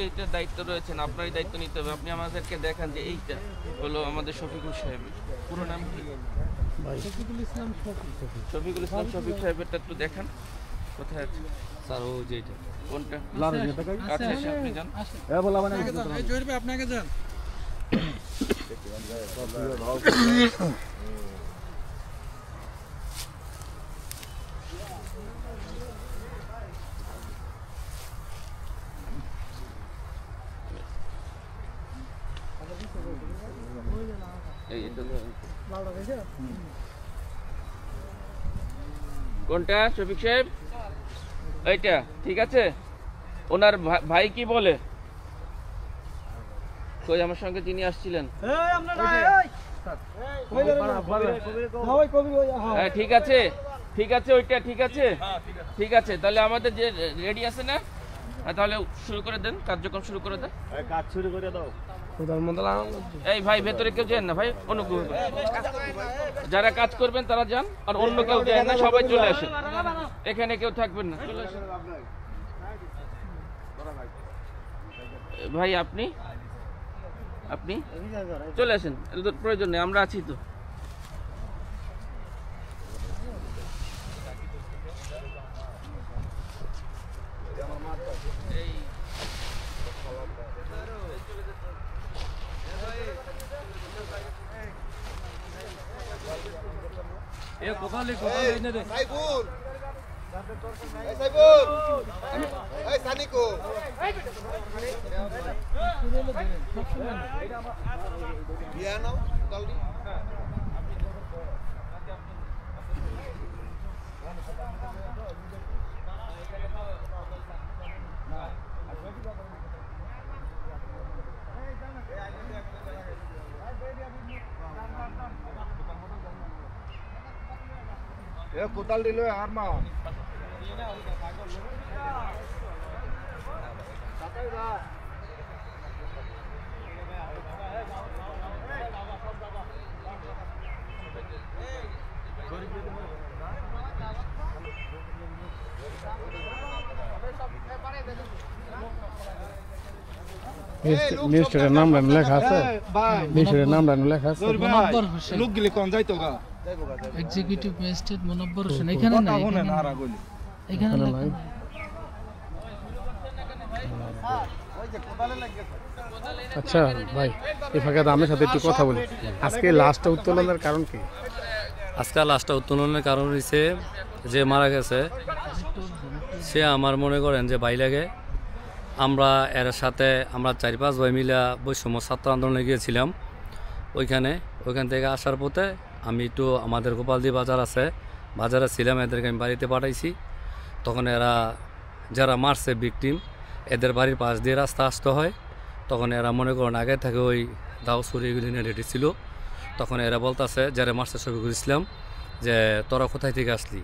এইটার দায়িত্ব রয়েছেন, আপনারই দায়িত্ব নিতে হবে। আপনি আমাদেরকে দেখান যে এইটা হলো আমাদের শফিকুল সাহেবের পুরো নাম কি? শফিকুল ইসলাম শফিক সাহেবেরটা একটু দেখান কোথায় আছে স্যার। ও যেটা কোনটা? আচ্ছা আপনি যান। আপনাকে যান কোনটা শফিক সাহেব? এইটা ঠিক আছে। ওনার ভাই কি বলে? কই আমার সঙ্গে যিনি আসছিলেন? হ্যাঁ ঠিক আছে, ঠিক আছে, ওইটা ঠিক আছে, ঠিক আছে। তাহলে আমাদের যে রেডি আছে না, তাহলে শুরু করে দেন, কার্যক্রম শুরু করে দেন। কাজ শুরু করে দাও। এই ভাই ভেতরে কেউ যান না ভাই, অনুগ্রহ করে। যারা কাজ করবেন তারা যান, আর অন্য কেউ যান না, সবাই চলে আসেন। এখানে কেউ থাকবেন না, চলে আসেন। ভাই আপনি আপনি চলে আসেন, প্রয়োজন নেই, আমরা আছি তো। কোদাল দিল আর মা লিস্টের নাম লেখা আছে, লিস্টের নাম লেখা আছে। লোকগুলি কোন যাইতো গা এক্সিকিউটিভ ম্যাজিস্ট্রেট মুনব্বর হোসেন এখানে নাই, এখানে নাই। আচ্ছা ভাই, এই ফাঁকে আমার সাথে একটু কথা বলি। আজকে লাস্টটা উত্তোলনের কারণ কি? আজকে লাস্টটা উত্তোলনের কারণ হচ্ছে যে মারা গেছে সে আমার মনে করেন যে ভাই লাগে। আমরা এর সাথে আমরা 4-5 ভাই মিলা বৈষম্য ছাত্র আন্দোলনে গিয়েছিলাম। ওইখান থেকে আসার পথে আমি একটু আমাদের গোপালদি বাজার আছে, বাজারে ছিলাম, এদেরকে আমি বাড়িতে পাঠাইছি। তখন এরা যারা মারছে ভিকটিম, এদের বাড়ির পাশ দিয়ে রাস্তা আসতে হয়। তখন এরা মনে করেন আগে থেকে ওই দাও ছুরি এগুলি নিয়ে রেডি ছিল। তখন এরা বলতেছে যারা মারছে শফিকুল ইসলাম যে তোরা কোথায় থেকে আসলি?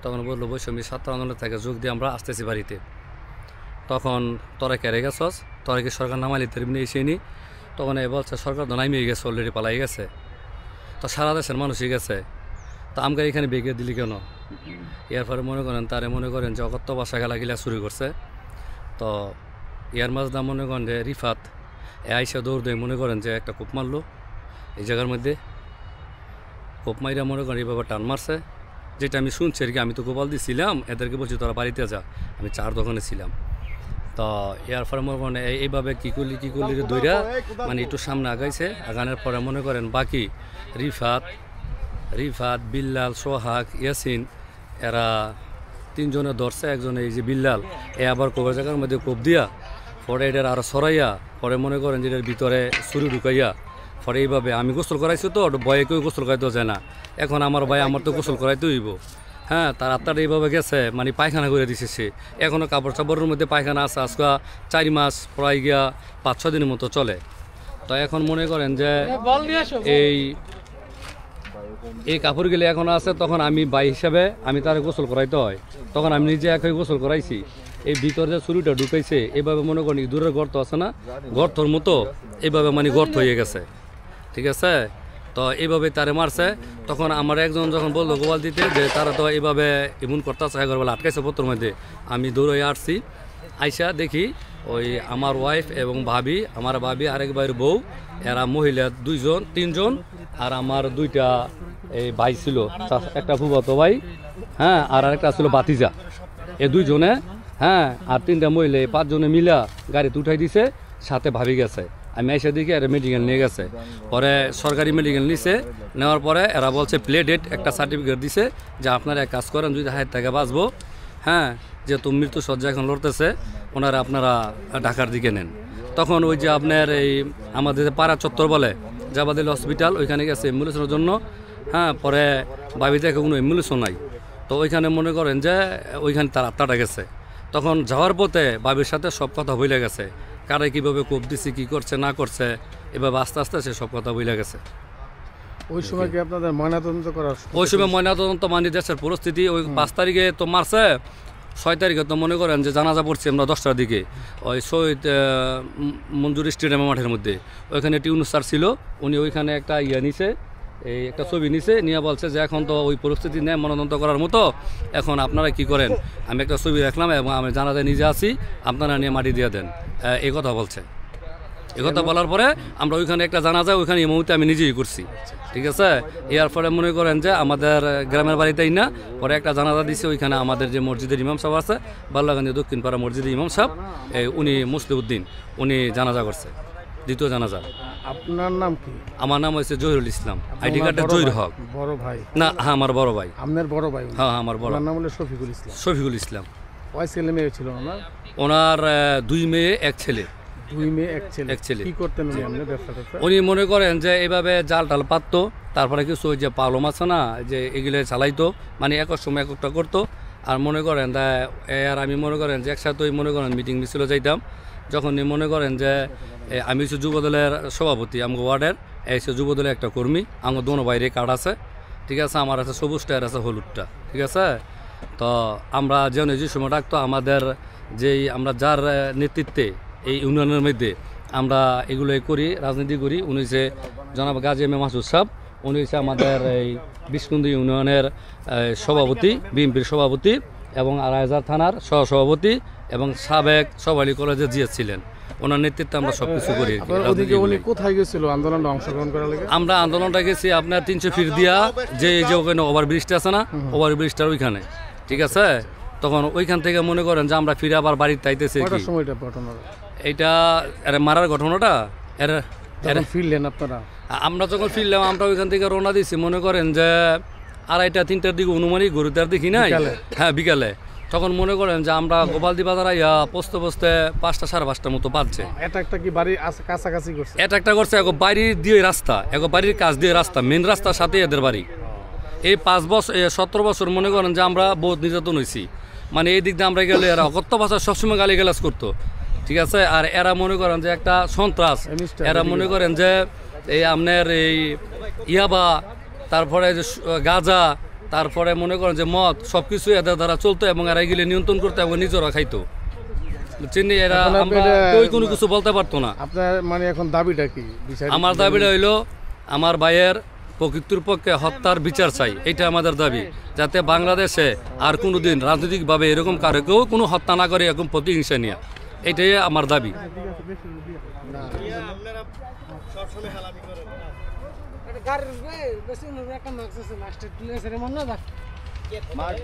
তখন বললো বৈষম্য ছাত্র আন্দোলন থেকে যোগ দিয়ে আমরা আসতেছি বাড়িতে। তখন তোরা কেড়ে গেছস, তোরা কি সরকার নামালি তেমনি এসে নি? তখন এ বলছে সরকার তো নামিয়ে গেছে, অলরেডি পালাই গেছে, তো সারা দেশের মানুষই গেছে, তো আমাকে এখানে বেগে দিলি কেন? এরপরে মনে করেন যে অকথ্য ভাষা গালাগিলা শুরু করছে। তো ইয়ার মাঝদা মনে করেন যে রিফাত আইসা দৌড় দিয়ে মনে করেন যে একটা কোপ মারলো এই জায়গার মধ্যে। কোপ মাইরা মনে করেন এইভাবে টান মারছে, যেটা আমি শুনছি আর কি। আমি তো গোপাল দিয়েছিলাম, এদেরকে বলছি তোরা বাড়িতে যা, আমি চার দোকানে ছিলাম। তো এর পরে মনে করেন এইভাবে কী করলি দইরা মানে একটু সামনে আগাইছে। আগানোর পরে মনে করেন বাকি রিফাত বিল্লাল, সোহাগ, ইয়াসিন এরা 3 জনে ধরছে। একজনে এই যে বিল্লাল এ আবার কোপের জায়গার মধ্যে কোপ দিয়া পরে এটার আরও সরাইয়া পরে মনে করেন যে এটার ভিতরে ছুরি ঢুকাইয়া পরে এইভাবে আমি গোসল করাইছি, তো ভয়ে কেউ গোসল করাইতেও যায় না। এখন আমার ভাই আমার তো গোসল করাইতে হইব। হ্যাঁ, তার আত্মাটা এইভাবে গেছে, মানে পায়খানা করে দিছে সে। এখনও কাপড় চাপড়ের মধ্যে পায়খানা আছে। আজকে 4 মাস প্রায় গিয়া 5-6 দিনের মতো চলে। তো এখন মনে করেন যে এই কাপড় গেলে এখন আছে। তখন আমি ভাই হিসাবে আমি তার গোসল করাইতে হয়, তখন আমি নিজে একাই গোসল করাইছি। এই ভিতরে যে ছুরিটা ঢুকাইছে এইভাবে মনে করেন দূরের গর্ত আছে না, গর্তর মতো এইভাবে মানে গর্ত হয়ে গেছে, ঠিক আছে। তো এইভাবে তারে মারছে। তখন আমার একজন যখন বললো গোপাল দিতে যে তারা তো এইভাবে এমন করতেছে, একবার বলে আটকাইছে পত্র মধ্যে। আমি দৌড়ে আসছি, আইসা দেখি ওই আমার ওয়াইফ এবং ভাবি, আমার ভাবি আরেক ভাইয়ের বউ, এরা মহিলা 2-3 আর আমার 2টা এই ভাই ছিল, একটা ফুফাতো ভাই, হ্যাঁ, আর আরেকটা ছিল বাতিজা। এই 2 জনে, হ্যাঁ, আর 3টা মহিলা, 5 জনে মিলা গাড়িতে উঠাই দিছে, সাথে ভাবি গেছে। আমি এসে দেখি এরা মেডিকেল নিয়ে গেছে, পরে সরকারি মেডিকেল নিছে, নেওয়ার পরে এরা বলছে প্লে ডেট একটা সার্টিফিকেট দিছে যে আপনারা এক কাজ করেন, যদি হায়ার থেকে বাঁচবো, হ্যাঁ, যেহেতু মৃত্যু সজ্জা এখন লড়তেছে, ওনারা আপনারা ঢাকার দিকে নেন। তখন ওই যে আপনার এই আমাদের যে পাড়া চত্বর বলে জাবাদিল হসপিটাল, ওইখানে গেছে অ্যাম্বুলেন্সের জন্য, হ্যাঁ, পরে ভাবি দেখে কোনো অ্যাম্বুলেন্সও নাই, তো ওইখানে মনে করেন যে ওইখানে তার আত্মাটা গেছে। তখন যাওয়ার পথে ভাবির সাথে সব কথা ভুলে গেছে, কারে কীভাবে কোপ দিছি, কী করছে না করছে, এভাবে আস্তে আস্তে সে সব কথা ভুলে গেছে। ওই সময় কি আপনাদের ময়নাতদন্ত করার? ওই সময় ময়নাতদন্ত মানে দেশের পরিস্থিতি, ওই 5 তারিখে তো মারছে, 6 তারিখে তো মনে করেন যে জানাজা পড়ছি আমরা 10টার দিকে, ওই শহীদ মঞ্জুর স্টেডিয়াম মাঠের মধ্যে। ওইখানে টিউনুস স্যার ছিল, উনি ওইখানে একটা নিছে, এই একটা ছবি নিছে, নিয়ে বলছে যে এখন তো ওই পরিস্থিতি নেই ময়নাতদন্ত করার মতো, এখন আপনারা কি করেন, আমি একটা ছবি রাখলাম এবং আমি জানাজায় নিজে আছি, আপনারা নিয়ে মাটি দিয়ে দেন, এই কথা বলছে। এই কথা বলার পরে আমরা ওইখানে একটা জানাজা ওইখানে এই মুহূর্তে আমি নিজেই করছি, ঠিক আছে। এর পরে মনে করেন যে আমাদের গ্রামের বাড়িতেই না, পরে একটা জানাজা দিছে ওইখানে আমাদের যে মসজিদের ইমাম সাহেব আছে, বাল্লাগান্ধী দক্ষিণ পাড়া মসজিদের ইমাম সাহেব, উনি মুসলিউদ্দিন, উনি জানাজা করছে, দ্বিতীয় জানাজা। আপনার নাম কি? আমার নাম হচ্ছে জহিরুল ইসলাম, আইডি কার্ডে জহির হক। বড় ভাই? না, হ্যাঁ, আমার বড় ভাই। আপনার বড় ভাই? হ্যাঁ, আমার বড়। নাম হলো শফিকুল ইসলাম। শফিকুল ইসলাম। কয় ছেলে মেয়ে ছিল ওনার? ওনার 2 মেয়ে 1 ছেলে। 2 মেয়ে 1 ছেলে। 1 ছেলে। কি করতেন উনি? আপনি ব্যবসা করতেন? উনি মনে করেন যে এইভাবে জাল টাল পাততো, তারপরে কিছু ওই যে পালম আছে না, যে এগুলো চালাইতো, মানে এক সময় একটা করতো। আর মনে করেন আর আমি মনে করেন যে একসাথে মনে করেন মিটিং মিছিল যাইতাম, যখন মনে করেন যে আমি হচ্ছে যুবদলের সভাপতি, আমাকে ওয়ার্ডের, এই যুবদলের একটা কর্মী, আমার দোনো বাইরে কার্ড আছে, ঠিক আছে, আমার আছে সবুজটা, আর আছে হলুদটা, ঠিক আছে। তো আমরা যে সময় ডাকতো আমাদের যেই আমরা যার নেতৃত্বে এই ইউনিয়নের মধ্যে আমরা এগুলোই করি, রাজনীতি করি, উনি যে জনাব গাজী এম এ মাসুদ সাহেব, উনি হচ্ছে আমাদের এই বিষ্ণুন্দী ইউনিয়নের সভাপতি, বিএনপির সভাপতি এবং আড়াইহাজার থানার সহসভাপতি এবং সাবেক সবালি কলেজের জিএস ছিলেন, ওনার নেতৃত্বে আমরা সব কিছু করি। উনি কোথায় গেছিল আন্দোলনে অংশগ্রহণ করার লাগে? আমরা আন্দোলনটা গেছি আপনার 300 ফিট দিয়া, যে ওখানে ওভারব্রিজটা আছে না, ওভারব্রিজটার ওইখানে, ঠিক আছে। তখন ওইখান থেকে মনে করেন যে আমরা ফিরে আবার বাড়িতে আইতেছি। এইটা মারার ঘটনাটা ফিরলেন আপনারা? আমরা যখন ফিরলাম আমরা ওইখান থেকে রওনা দিছি মনে করেন যে 2:30-3টার দিকে অনুমানিক গরুতে আর দেখি নাই, হ্যাঁ, বিকালে। তখন মনে করেন যে আমরা গোপালদি বাজার আইয়া পৌঁছতে 5টা 5:30 মতো বাজছে। এটা একটা কি বাড়ি কাছাকাছি করছে? এটা একটা করছে এক বাড়ির দিয়ে রাস্তা, এক বাড়ির কাছ দিয়ে রাস্তা, মেন রাস্তার সাথে এদের বাড়ি। এই 17 বছর মনে করেন যে আমরা বহুত নির্যাতন হয়েছি, মানে এই দিক দিয়ে আমরা গেলে এরা অকথ্য ভাষা সবসময় গালিগালাজ করতো, ঠিক আছে। আর এরা মনে করেন যে একটা সন্ত্রাস, এরা মনে করেন যে এই আপনার এই ইয়াবা, তারপরে যে গাঁজা, তারপরে মনে করেন যে মদ, সব কিছু এদের দ্বারা চলতো এবং এরা এগুলো নিয়ন্ত্রণ করতো এবং নিজেরা খাইতো, চিনি। এরা কোনো কিছু বলতে পারতো না। আপনার মানে এখন দাবিটা কি? আমার দাবিটা হইলো আমার ভাইয়ের প্রকৃতির পক্ষে হত্যার বিচার চাই, এটা আমাদের দাবি, যাতে বাংলাদেশে আর কোনোদিন রাজনৈতিকভাবে এরকম কারো কেউ কোনো হত্যা না করে, এরকম প্রতিহিংসা নিয়ে, এটাই আমার দাবি। মাছ